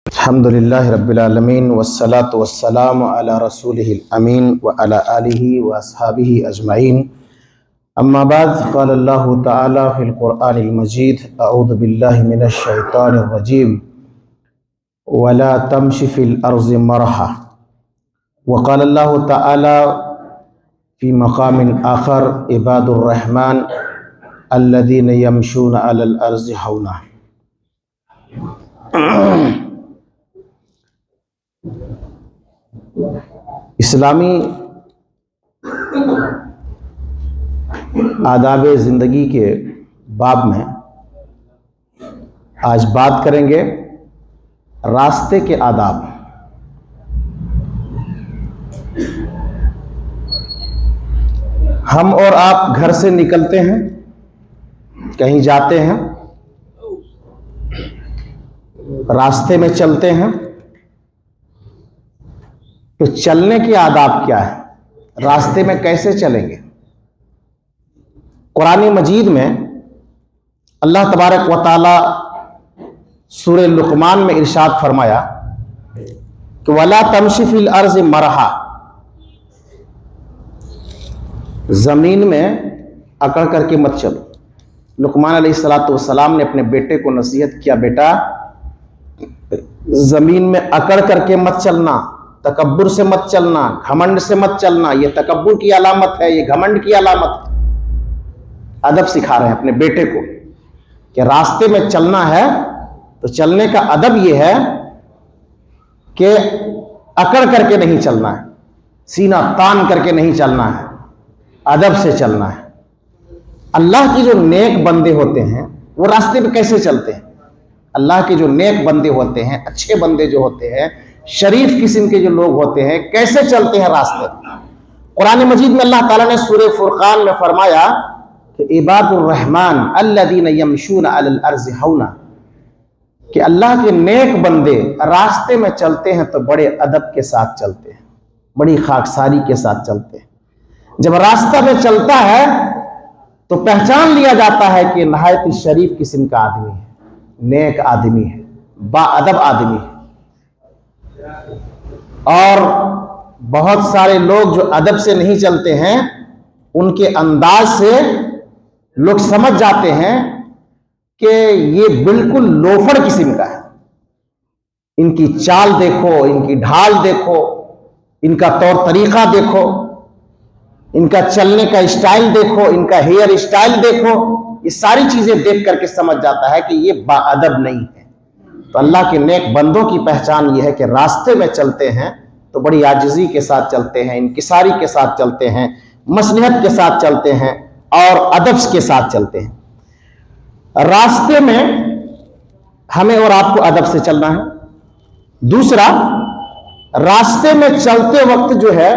الحمدللہ رب العالمین والصلاة والسلام علی رسولہ الامین وعلی آلہ واصحابہ اجمعین اما بعد قال اللہ تعالی فی القرآن المجید اعوذ باللہ من الشیطان الرجیم ولا تمش فی الارض مرحا وقال اللہ تعالی فی مقام آخر عباد الرحمن الذین یمشون علی الارض ہونا۔ اسلامی آداب زندگی کے باب میں آج بات کریں گے راستے کے آداب۔ ہم اور آپ گھر سے نکلتے ہیں، کہیں جاتے ہیں، راستے میں چلتے ہیں، تو چلنے کے آداب کیا ہے؟ راستے میں کیسے چلیں گے؟ قرآن مجید میں اللہ تبارک و تعالی سورہ لقمان میں ارشاد فرمایا کہ وَلَا تَمْشِ فِي الْأَرْضِ مَرَحًا، زمین میں اکڑ کر کے مت چلو۔ لقمان علیہ السلام نے اپنے بیٹے کو نصیحت کیا، بیٹا زمین میں اکڑ کر کے مت چلنا، تکبر سے مت چلنا، گھمنڈ سے مت چلنا، یہ تکبر کی علامت ہے، یہ گھمنڈ کی علامت ہے۔ ادب سکھا رہے ہیں اپنے بیٹے کو کہ راستے میں چلنا ہے تو چلنے کا ادب یہ ہے کہ اکڑ کر کے نہیں چلنا ہے، سینہ تان کر کے نہیں چلنا ہے، ادب سے چلنا ہے۔ اللہ کی جو نیک بندے ہوتے ہیں وہ راستے میں کیسے چلتے ہیں؟ اللہ کے جو نیک بندے ہوتے ہیں، اچھے بندے جو ہوتے ہیں، شریف قسم کے جو لوگ ہوتے ہیں، کیسے چلتے ہیں راستے میں؟ قرآن مجید میں اللہ تعالیٰ نے سورہ فرقان میں فرمایا کہ عباد الرحمن الذین یمشون علی الارض ہونا، کہ اللہ کے نیک بندے راستے میں چلتے ہیں تو بڑے ادب کے ساتھ چلتے ہیں، بڑی خاکساری کے ساتھ چلتے ہیں۔ جب راستہ میں چلتا ہے تو پہچان لیا جاتا ہے کہ نہایت شریف قسم کا آدمی ہے، نیک آدمی ہے، با ادب آدمی ہے۔ اور بہت سارے لوگ جو ادب سے نہیں چلتے ہیں، ان کے انداز سے لوگ سمجھ جاتے ہیں کہ یہ بالکل لوفر قسم کا ہے۔ ان کی چال دیکھو، ان کی ڈھال دیکھو، ان کا طور طریقہ دیکھو، ان کا چلنے کا اسٹائل دیکھو، ان کا ہیئر اسٹائل دیکھو، یہ ساری چیزیں دیکھ کر کے سمجھ جاتا ہے کہ یہ با ادب نہیں ہے۔ تو اللہ کے نیک بندوں کی پہچان یہ ہے کہ راستے میں چلتے ہیں تو بڑی عاجزی کے ساتھ چلتے ہیں، انکساری کے ساتھ چلتے ہیں، مصلحت کے ساتھ چلتے ہیں اور ادب کے ساتھ چلتے ہیں۔ راستے میں ہمیں اور آپ کو ادب سے چلنا ہے۔ دوسرا، راستے میں چلتے وقت جو ہے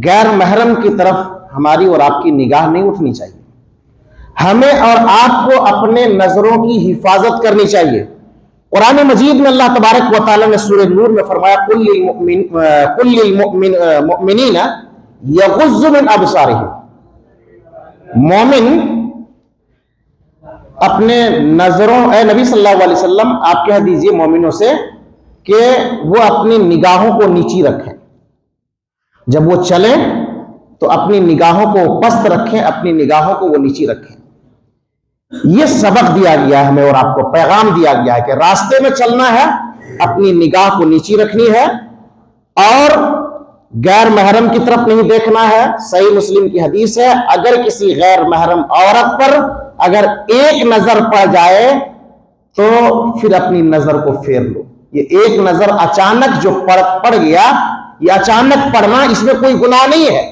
غیر محرم کی طرف ہماری اور آپ کی نگاہ نہیں اٹھنی چاہیے۔ ہمیں اور آپ کو اپنے نظروں کی حفاظت کرنی چاہیے۔ قرآن مجید میں اللہ تبارک و تعالیٰ نے سورہ نور میں فرمایا قُلْ لِلْمُؤْمِنِينَ يَغُضُّوا مِنْ أَبْصَارِهِمْ، مومن اپنے نظروں، اے نبی صلی اللہ علیہ وسلم آپ کہہ دیجئے مومنوں سے کہ وہ اپنی نگاہوں کو نیچی رکھیں، جب وہ چلیں تو اپنی نگاہوں کو پست رکھیں، اپنی نگاہوں کو وہ نیچی رکھیں۔ یہ سبق دیا گیا ہے ہمیں اور آپ کو، پیغام دیا گیا ہے کہ راستے میں چلنا ہے، اپنی نگاہ کو نیچی رکھنی ہے اور غیر محرم کی طرف نہیں دیکھنا ہے۔ صحیح مسلم کی حدیث ہے، اگر کسی غیر محرم عورت پر اگر ایک نظر پڑ جائے تو پھر اپنی نظر کو پھیر لو۔ یہ ایک نظر اچانک جو پڑ گیا، یہ اچانک پڑنا اس میں کوئی گناہ نہیں ہے،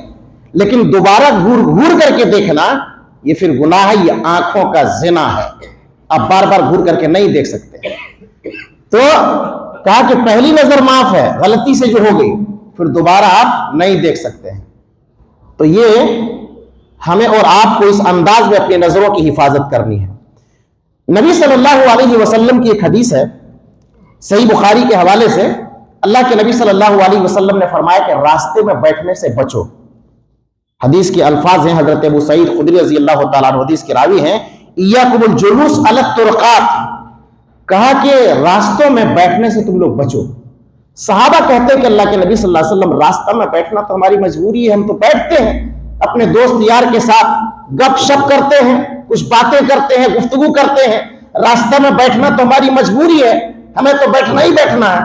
لیکن دوبارہ گھور گھور کر کے دیکھنا یہ پھر گناہ ہے، یہ آنکھوں کا زنا ہے۔ آپ بار بار گھور کر کے نہیں دیکھ سکتے۔ تو کہا کہ پہلی نظر معاف ہے، غلطی سے جو ہو گئی، پھر دوبارہ آپ نہیں دیکھ سکتے ہیں۔ تو یہ ہمیں اور آپ کو اس انداز میں اپنی نظروں کی حفاظت کرنی ہے۔ نبی صلی اللہ علیہ وسلم کی ایک حدیث ہے صحیح بخاری کے حوالے سے، اللہ کے نبی صلی اللہ علیہ وسلم نے فرمایا کہ راستے میں بیٹھنے سے بچو۔ حدیث کے الفاظ ہیں، حضرت ابو سعید خدری رضی اللہ تعالیٰ عنہ حدیث کے راوی ہیں، ایاکم الجلوس علی الطرقات، کہا کہ راستوں میں بیٹھنے سے تم لوگ بچو. صحابہ کہتے ہیں کہ اللہ کے نبی صلی اللہ علیہ وسلم راستہ میں بیٹھنا تو ہماری مجبوری ہے, ہم تو بیٹھتے ہیں اپنے دوست یار کے ساتھ گپ شپ کرتے ہیں, کچھ باتیں کرتے ہیں, گفتگو کرتے ہیں, راستہ میں بیٹھنا تو ہماری مجبوری ہے, ہمیں تو بیٹھنا ہی بیٹھنا ہے.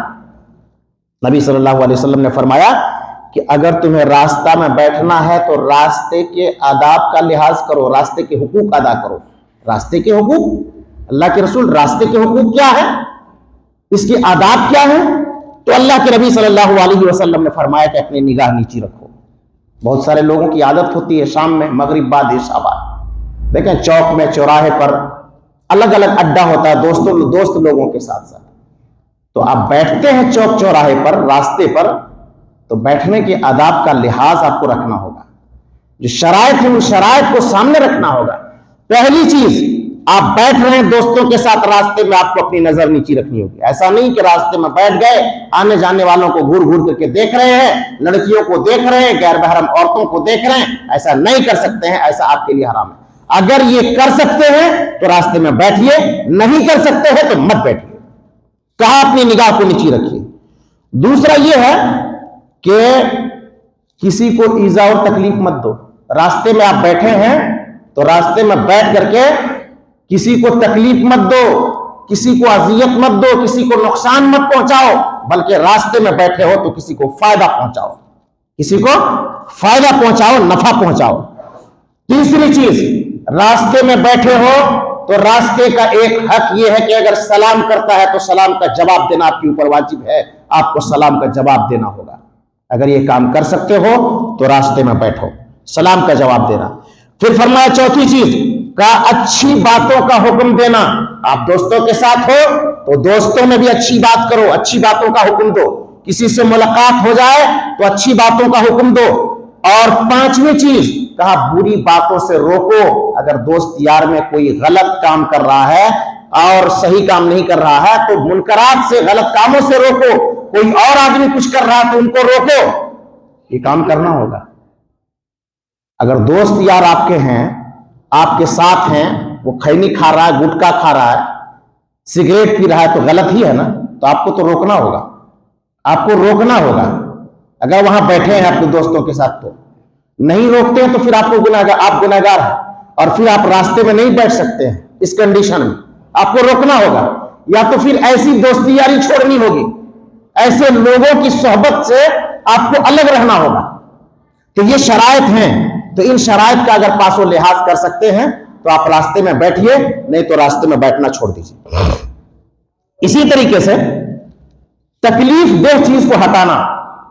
نبی صلی اللہ علیہ وسلم نے فرمایا کہ اگر تمہیں راستہ میں بیٹھنا ہے تو راستے کے آداب کا لحاظ کرو, راستے کے حقوق ادا کرو. راستے کے حقوق, اللہ کے رسول راستے کے حقوق کیا ہے, اس کے آداب کیا ہے؟ تو اللہ کے نبی صلی اللہ علیہ وسلم نے فرمایا کہ اپنی نگاہ نیچی رکھو. بہت سارے لوگوں کی عادت ہوتی ہے شام میں, مغرب بعد عشاء بعد, دیکھیں چوک میں چوراہے پر الگ الگ اڈا ہوتا ہے دوست لوگوں کے ساتھ ساتھ, تو آپ بیٹھتے ہیں چوک چوراہے پر, راستے پر, تو بیٹھنے کے آداب کا لحاظ آپ کو رکھنا ہوگا. جو شرائط ہیں ان شرائط کو سامنے رکھنا ہوگا. پہلی چیز, آپ بیٹھ رہے ہیں دوستوں کے ساتھ راستے میں, آپ کو اپنی نظر نیچی رکھنی ہوگی. ایسا نہیں کہ راستے میں بیٹھ گئے, آنے جانے والوں کو گھور گھور کر کے دیکھ رہے ہیں, لڑکیوں کو دیکھ رہے ہیں, غیر محرم عورتوں کو دیکھ رہے ہیں. ایسا نہیں کر سکتے ہیں, ایسا آپ کے لیے حرام ہے. اگر یہ کر سکتے ہیں تو راستے میں بیٹھیے, نہیں کر سکتے ہیں تو مت بیٹھیے. کہا اپنی نگاہ کو نیچی رکھیے. دوسرا یہ ہے کہ کسی کو ایذا اور تکلیف مت دو. راستے میں آپ بیٹھے ہیں تو راستے میں بیٹھ کر کے کسی کو تکلیف مت دو, کسی کو اذیت مت دو, کسی کو نقصان مت پہنچاؤ, بلکہ راستے میں بیٹھے ہو تو کسی کو فائدہ پہنچاؤ, کسی کو فائدہ پہنچاؤ, نفع پہنچاؤ. تیسری چیز, راستے میں بیٹھے ہو تو راستے کا ایک حق یہ ہے کہ اگر سلام کرتا ہے تو سلام کا جواب دینا آپ کے اوپر واجب ہے, آپ کو سلام کا جواب دینا ہوگا. اگر یہ کام کر سکتے ہو تو راستے میں بیٹھو, سلام کا جواب دینا. پھر فرمایا چوتھی چیز کا اچھی باتوں کا حکم دینا. آپ دوستوں کے ساتھ ہو تو دوستوں میں بھی اچھی بات کرو, اچھی باتوں کا حکم دو. کسی سے ملاقات ہو جائے تو اچھی باتوں کا حکم دو. اور پانچویں چیز کہا بری باتوں سے روکو. اگر دوست یار میں کوئی غلط کام کر رہا ہے اور صحیح کام نہیں کر رہا ہے تو منکرات سے, غلط کاموں سے روکو. کوئی اور آدمی کچھ کر رہا ہے تو ان کو روکو. یہ کام کرنا ہوگا. اگر دوست یار آپ کے ہیں, آپ کے ساتھ ہیں, وہ خیمی کھا رہا ہے, گٹکا کھا رہا ہے, سگریٹ پی رہا ہے تو غلط ہی ہے نا, تو آپ کو تو روکنا ہوگا, آپ کو روکنا ہوگا. اگر وہاں بیٹھے ہیں اپنے دوستوں کے ساتھ تو نہیں روکتے ہیں تو پھر آپ کو آپ گناہگار ہیں, اور پھر آپ راستے میں نہیں بیٹھ سکتے ہیں. اس کنڈیشن میں آپ کو روکنا ہوگا, یا تو پھر ایسی دوستی یاری چھوڑنی ہوگی, ایسے لوگوں کی صحبت سے آپ کو الگ رہنا ہوگا. تو یہ شرائط ہیں, تو ان شرائط کا اگر پاس و لحاظ کر سکتے ہیں تو آپ راستے میں بیٹھیے, نہیں تو راستے میں بیٹھنا چھوڑ دیجیے. اسی طریقے سے تکلیف دہ چیز کو ہٹانا.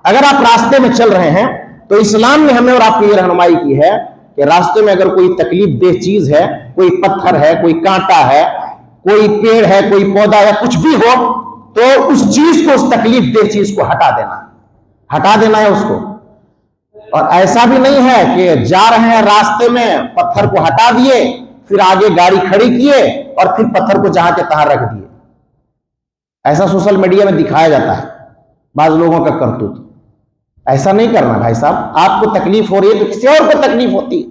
اگر آپ راستے میں چل رہے ہیں تو اسلام نے ہمیں اور آپ کو یہ رہنمائی کی ہے کہ راستے میں اگر کوئی تکلیف دہ چیز ہے, کوئی پتھر ہے, کوئی کانٹا ہے, کوئی پیڑ ہے, کوئی پودا ہے, کچھ بھی ہو, تو اس چیز کو, اس تکلیف دہ چیز کو ہٹا دینا ہے اس کو. اور ایسا بھی نہیں ہے کہ جا رہے ہیں راستے میں پتھر کو ہٹا دیے, پھر آگے گاڑی کھڑی کیے اور پھر پتھر کو جہاں کے تہاں رکھ دیے. ایسا سوشل میڈیا میں دکھایا جاتا ہے بعض لوگوں کا کرتوت. ایسا نہیں کرنا بھائی صاحب. آپ کو تکلیف ہو رہی ہے تو کسی اور کو تکلیف ہوتی ہے,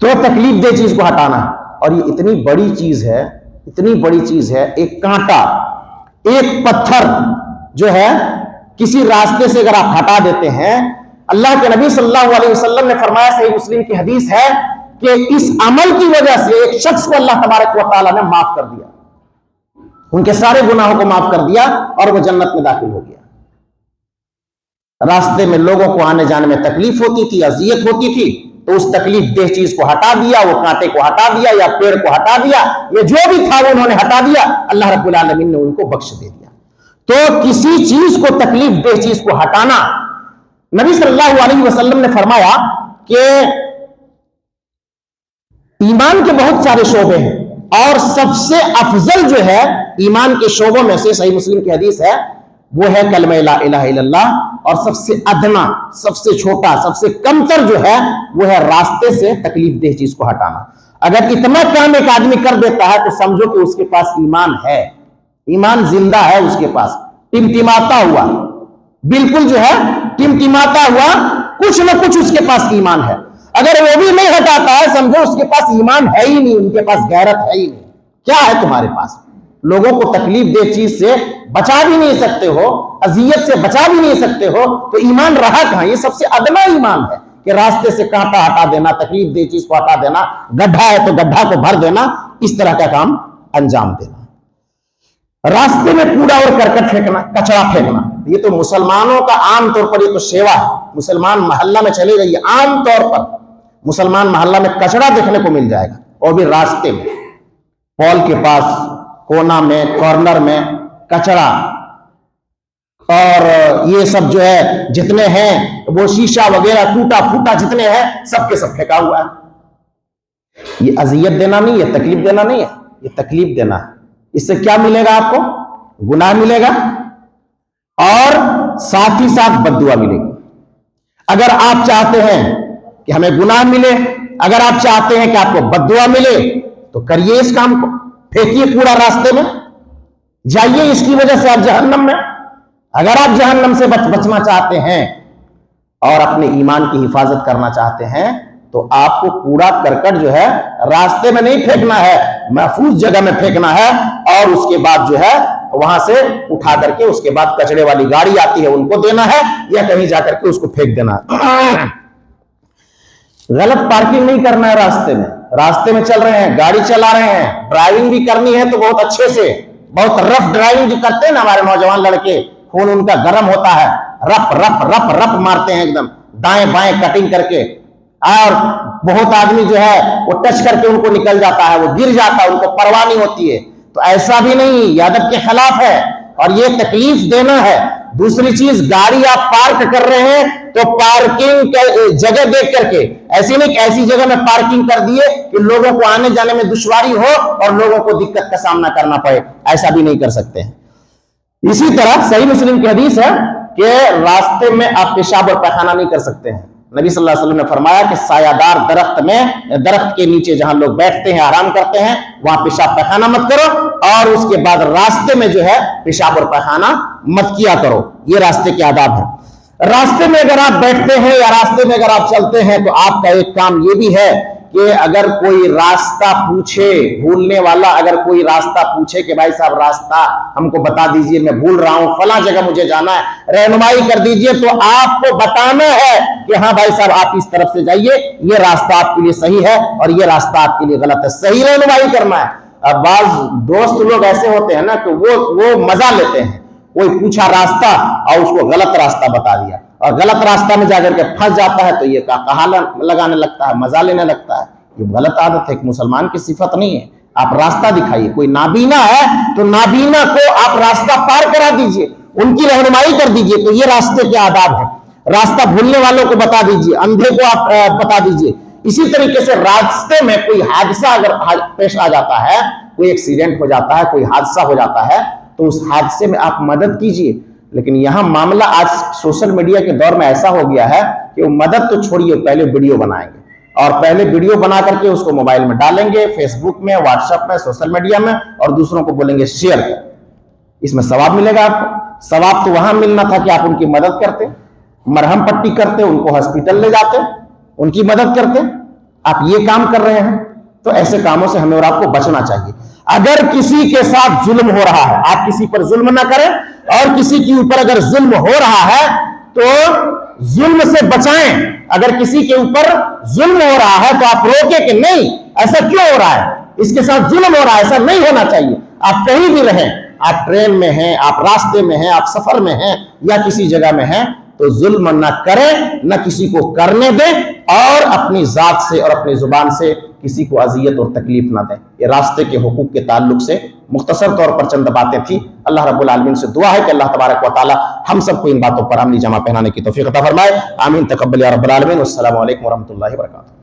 تو تکلیف دہ چیز کو ہٹانا. اور یہ اتنی بڑی چیز ہے, اتنی بڑی چیز ہے. ایک کانٹا, ایک پتھر جو ہے کسی راستے سے اگر آپ ہٹا دیتے ہیں, اللہ کے نبی صلی اللہ علیہ وسلم نے فرمایا, صحیح مسلم کی حدیث ہے, کہ اس عمل کی وجہ سے ایک شخص کو اللہ تبارک و تعالیٰ نے معاف کر دیا, ان کے سارے گناہوں کو معاف کر دیا اور وہ جنت میں داخل ہو گیا. راستے میں لوگوں کو آنے جانے میں تکلیف ہوتی تھی, اذیت ہوتی تھی, تو اس تکلیف دہ چیز کو ہٹا دیا, وہ کانٹے کو ہٹا دیا یا پیڑ کو ہٹا دیا, یہ جو بھی تھا وہ انہوں نے ہٹا دیا, اللہ رب العالمین نے ان کو بخش دے دیا. تو کسی چیز کو, تکلیف دہ چیز کو ہٹانا, نبی صلی اللہ علیہ وسلم نے فرمایا کہ ایمان کے بہت سارے شعبے ہیں, اور سب سے افضل جو ہے ایمان کے شعبوں میں سے, صحیح مسلم کی حدیث ہے, وہ ہے کلمہ لا الہ الا اللہ. اور سب سے ادنا, سب سے چھوٹا, سب سے کمتر جو ہے وہ ہے راستے سے تکلیف دہ چیز کو ہٹانا. اگر اتنا کام ایک آدمی کر دیتا ہے تو سمجھو کہ اس کے پاس ایمان ہے, ایمان زندہ ہے اس کے پاس, ٹمٹماتا ہوا, بالکل جو ہے ٹمٹماتا ہوا, کچھ نہ کچھ اس کے پاس ایمان ہے. اگر وہ بھی نہیں ہٹاتا ہے, سمجھو اس کے پاس ایمان ہے ہی نہیں, ان کے پاس غیرت ہے ہی نہیں. کیا ہے تمہارے پاس؟ لوگوں کو تکلیف دہ چیز سے بچا بھی نہیں سکتے ہو, اذیت سے بچا بھی نہیں سکتے ہو, تو ایمان رہا کہاں؟ یہ سب سے ادنا ایمان ہے کہ راستے سے کانٹا ہٹا دینا, تکلیف دہ چیز کو ہٹا دینا, گڈھا ہے تو گڈھا کو بھر دینا, اس طرح کا کام انجام دینا. راستے میں کوڑا اور کرکٹ پھینکنا, کچرا پھینکنا, یہ تو مسلمانوں کا عام طور پر یہ تو سیوا ہے. مسلمان محلہ میں چلے جائیے, عام طور پر مسلمان محلہ میں کچرا دیکھنے کو مل جائے گا, اور بھی راستے میں, پول کے پاس, کونا میں, کارنر میں کچرا, اور یہ سب جو ہے جتنے ہیں وہ شیشہ وغیرہ ٹوٹا پھوٹا جتنے ہیں سب کے سب پھینکا ہوا ہے. یہ اذیت دینا نہیں ہے, تکلیف دینا نہیں ہے, یہ تکلیف دینا ہے. اس سے کیا ملے گا آپ کو؟ گناہ ملے گا اور ساتھ ہی ساتھ بد دعا ملے گی. اگر آپ چاہتے ہیں کہ ہمیں گناہ ملے, اگر آپ چاہتے ہیں کہ آپ کو بد دعا ملے, تو کریے اس کام کو, پھینکیے کوڑا راستے میں, جائیے, اس کی وجہ سے آپ جہنم میں. اگر آپ جہنم سے بچنا چاہتے ہیں اور اپنے ایمان کی حفاظت کرنا چاہتے ہیں, تو آپ کو کوڑا کرکٹ جو ہے راستے میں نہیں پھینکنا ہے, محفوظ جگہ میں پھینکنا ہے, اور اس کے بعد جو ہے وہاں سے اٹھا کر کے اس کے بعد کچڑے والی گاڑی آتی ہے ان کو دینا ہے, یا کہیں جا کر کے اس کو پھینک دینا ہے. غلط پارکنگ نہیں کرنا ہے راستے میں. راستے میں چل رہے ہیں, گاڑی چلا رہے ہیں, ڈرائیونگ بھی کرنی ہے تو بہت اچھے سے, بہت رف ڈرائیونگ جو کرتے ہیں نا ہمارے نوجوان لڑکے, خون ان کا گرم ہوتا ہے, رپ رپ رپ رپ مارتے ہیں ایک دم دائیں بائیں کٹنگ کر کے, اور بہت آدمی جو ہے وہ ٹچ کر کے ان کو نکل جاتا ہے, وہ گر جاتا ہے, ان کو پرواہ نہیں ہوتی ہے. تو ایسا بھی نہیں, یہ ادب کے خلاف ہے اور یہ تکلیف دینا ہے. دوسری چیز, گاڑی آپ پارک کر رہے ہیں تو پارکنگ جگہ دیکھ کر کے, ایسی نہیں کہ ایسی جگہ میں پارکنگ کر دیے کہ لوگوں کو آنے جانے میں دشواری ہو اور لوگوں کو دقت کا سامنا کرنا پڑے, ایسا بھی نہیں کر سکتے ہیں. اسی طرح صحیح مسلم کی حدیث ہے کہ راستے میں آپ پیشاب اور پیخانہ نہیں کر سکتے ہیں. نبی صلی اللہ علیہ وسلم نے فرمایا کہ سایہ دار درخت کے نیچے جہاں لوگ بیٹھتے ہیں, آرام کرتے ہیں, وہاں پیشاب پیخانہ مت کرو, اور اس کے بعد راستے میں جو ہے پیشاب اور پیخانہ مت کیا کرو. یہ راستے کے آداب ہیں. راستے میں اگر آپ بیٹھتے ہیں یا راستے میں اگر آپ چلتے ہیں تو آپ کا ایک کام یہ بھی ہے کہ اگر کوئی راستہ پوچھے, بھولنے والا اگر کوئی راستہ پوچھے کہ بھائی صاحب راستہ ہم کو بتا دیجئے, میں بھول رہا ہوں, فلاں جگہ مجھے جانا ہے, رہنمائی کر دیجئے, تو آپ کو بتانا ہے کہ ہاں بھائی صاحب آپ اس طرف سے جائیے, یہ راستہ آپ کے لیے صحیح ہے اور یہ راستہ آپ کے لیے غلط ہے. صحیح رہنمائی کرنا ہے. اب بعض دوست لوگ ایسے ہوتے ہیں نا کہ وہ مزہ لیتے ہیں, کوئی پوچھا راستہ اور اس کو غلط راستہ بتا دیا, اور غلط راستہ میں جا کر کے پھنس جاتا ہے, تو یہ کہا لگانے لگتا ہے, مزہ لینے لگتا ہے. یہ غلط عادت ہے, ایک مسلمان کی صفت نہیں ہے. آپ راستہ دکھائیے. کوئی نابینا ہے تو نابینا کو آپ راستہ پار کرا دیجئے, ان کی رہنمائی کر دیجئے, تو یہ راستے کے آداب ہے. راستہ بھولنے والوں کو بتا دیجئے, اندھے کو آپ بتا دیجئے. اسی طریقے سے راستے میں کوئی حادثہ اگر پیش آ جاتا ہے, کوئی ایکسیڈنٹ ہو جاتا ہے, کوئی حادثہ ہو جاتا ہے, تو اس حادثے میں آپ مدد کیجئے. لیکن یہاں معاملہ آج سوشل میڈیا کے دور میں ایسا ہو گیا ہے کہ وہ مدد تو چھوڑیے, پہلے ویڈیو بنائیں گے, اور پہلے ویڈیو بنا کر کے اس کو موبائل میں ڈالیں گے, فیس بک میں, واٹس ایپ میں, سوشل میڈیا میں, اور دوسروں کو بولیں گے شیئر کر. اس میں ثواب ملے گا آپ کو. ثواب تو وہاں ملنا تھا کہ آپ ان کی مدد کرتے, مرہم پٹی کرتے, ان کو ہاسپٹل لے جاتے, ان کی مدد کرتے. آپ یہ کام کر رہے ہیں, تو ایسے کاموں سے ہمیں اور آپ کو بچنا چاہیے. اگر کسی کے ساتھ ظلم ہو رہا ہے, آپ کسی پر ظلم نہ کریں, اور کسی کے اوپر اگر ظلم ہو رہا ہے تو ظلم سے بچائیں. اگر کسی کے اوپر ظلم ہو رہا ہے تو آپ روکیں کہ نہیں, ایسا کیوں ہو رہا ہے, اس کے ساتھ ظلم ہو رہا ہے, ایسا نہیں ہونا چاہیے. آپ کہیں بھی رہیں, آپ ٹرین میں ہیں, آپ راستے میں ہیں, آپ سفر میں ہیں, یا کسی جگہ میں ہیں, تو ظلم نہ کریں, نہ کسی کو کرنے دیں, اور اپنی ذات سے اور اپنی زبان سے کسی کو اذیت اور تکلیف نہ دیں. یہ راستے کے حقوق کے تعلق سے مختصر طور پر چند باتیں تھیں. اللہ رب العالمین سے دعا ہے کہ اللہ تبارک و تعالی ہم سب کو ان باتوں پر عملی جمع پہنانے کی توفیق عطا فرمائے. آمین. تقبل یا رب العالمین. والسلام علیکم ورحمۃ اللہ وبرکاتہ.